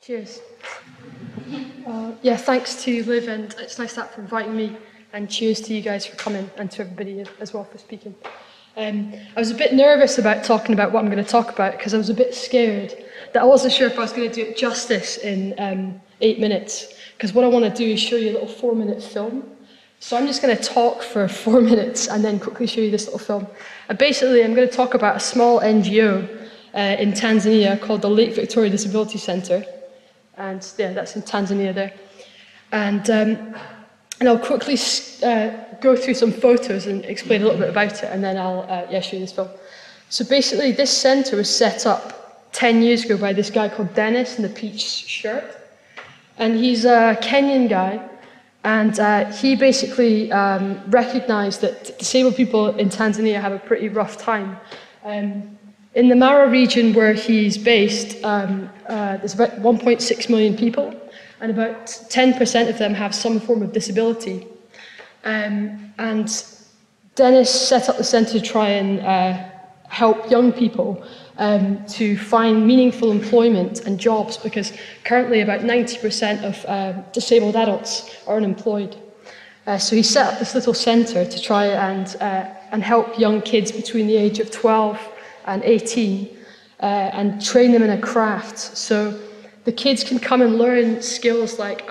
Cheers. Yeah, thanks to Liv, and it's nice that for inviting me, and cheers to you guys for coming, and to everybody as well for speaking. I was a bit nervous about talking about what I'm going to talk about, because I was a bit scared that I wasn't sure if I was going to do it justice in 8 minutes, because what I want to do is show you a little 4-minute film. So I'm just going to talk for 4 minutes and then quickly show you this little film. And basically, I'm going to talk about a small NGO in Tanzania called the Lake Victoria Disability Centre. And yeah, that's in Tanzania there. And I'll quickly go through some photos and explain a little bit about it, and then I'll show you this film. So basically, this centre was set up 10 years ago by this guy called Dennis in the peach shirt. And he's a Kenyan guy, and he basically recognised that disabled people in Tanzania have a pretty rough time. In the Mara region where he's based, there's about 1.6 million people, and about 10% of them have some form of disability. And Dennis set up the centre to try and help young people to find meaningful employment and jobs, because currently about 90% of disabled adults are unemployed. So he set up this little centre to try and help young kids between the age of 12 and 18 and train them in a craft. So the kids can come and learn skills like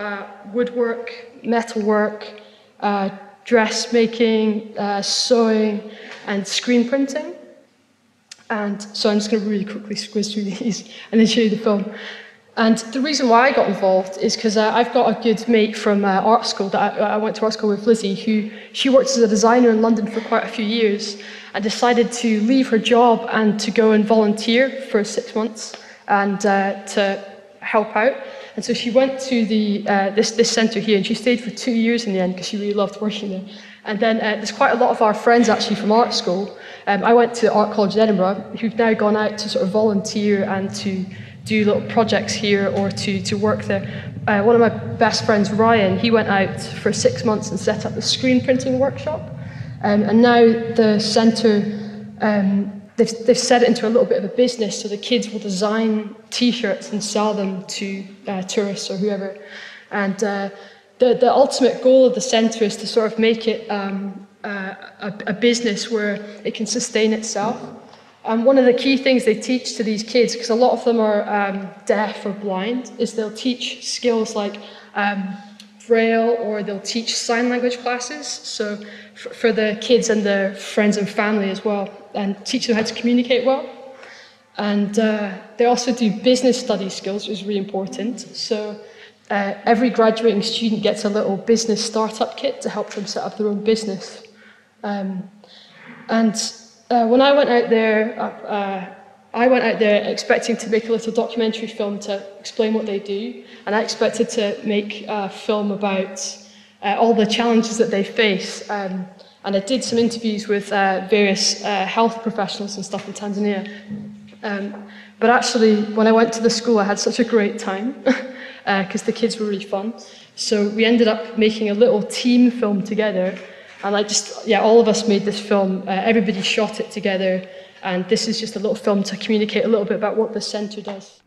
woodwork, metalwork, dressmaking, sewing, and screen printing. And so I'm just going to really quickly squiz through these and then show you the film. And the reason why I got involved is because I've got a good mate from art school that I went to art school with, Lizzie, she worked as a designer in London for quite a few years and decided to leave her job and to go and volunteer for 6 months and to help out. And so she went to this centre here, and she stayed for 2 years in the end because she really loved working there. And then there's quite a lot of our friends actually from art school. I went to Art College in Edinburgh, who've now gone out to sort of volunteer and to do little projects here or to work there. One of my best friends, Ryan, he went out for 6 months and set up the screen printing workshop. And now the centre, they've set it into a little bit of a business, so the kids will design T-shirts and sell them to tourists or whoever. And the ultimate goal of the centre is to sort of make it a business where it can sustain itself. And one of the key things they teach to these kids, because a lot of them are deaf or blind, is they'll teach skills like Braille, or they'll teach sign language classes, so for the kids and their friends and family as well, and teach them how to communicate well. And they also do business study skills, which is really important. So every graduating student gets a little business startup kit to help them set up their own business. When I went out there, expecting to make a little documentary film to explain what they do, and I expected to make a film about all the challenges that they face. And I did some interviews with various health professionals and stuff in Tanzania. But actually, when I went to the school, I had such a great time because the kids were really fun. So we ended up making a little team film together. And all of us made this film. Everybody shot it together. And this is just a little film to communicate a little bit about what the centre does.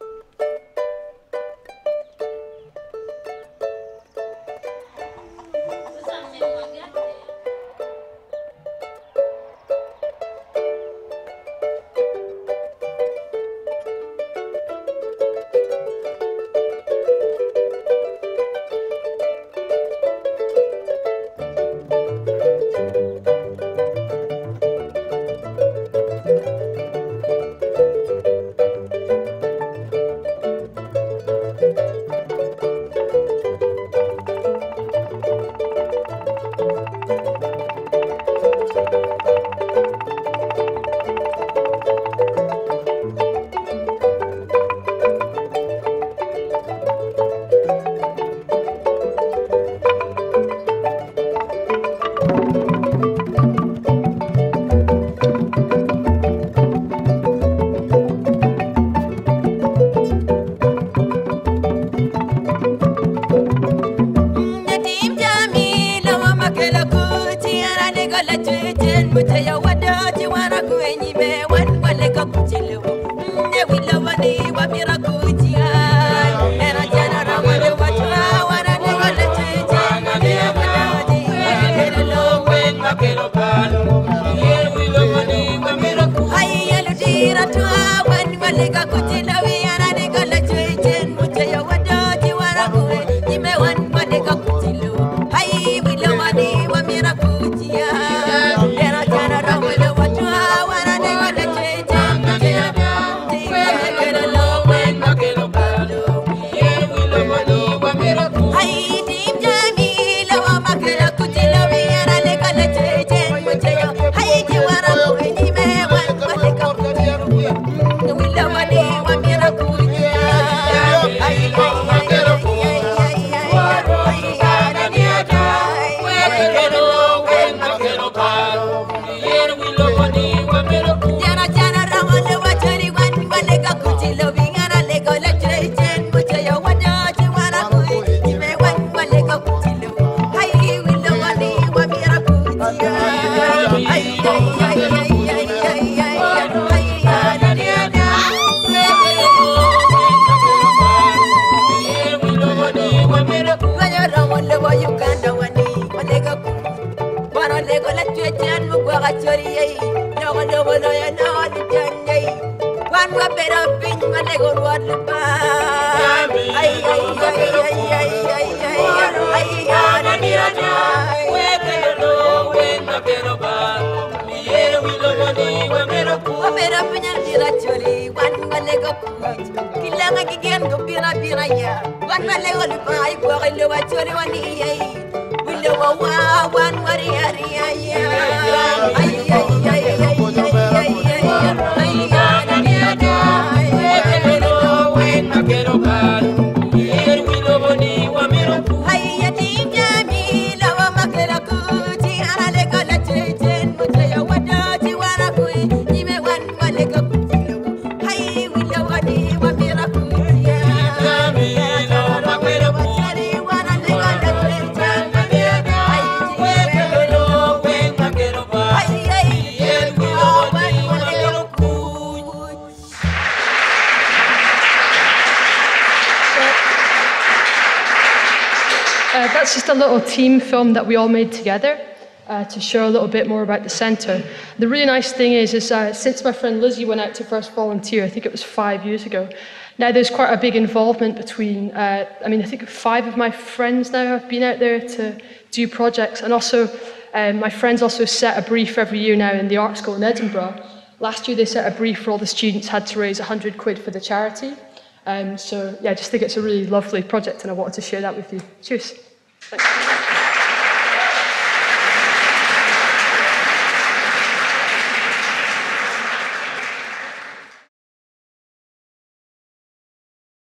And That's just a little team film that we all made together to show a little bit more about the centre. The really nice thing is since my friend Lizzie went out to first volunteer, I think it was 5 years ago, now there's quite a big involvement between, I think 5 of my friends now have been out there to do projects, and also my friends also set a brief every year now in the art school in Edinburgh. Last year they set a brief for all the students, had to raise 100 quid for the charity. So yeah, I just think it's a really lovely project and I wanted to share that with you. Cheers. Thanks.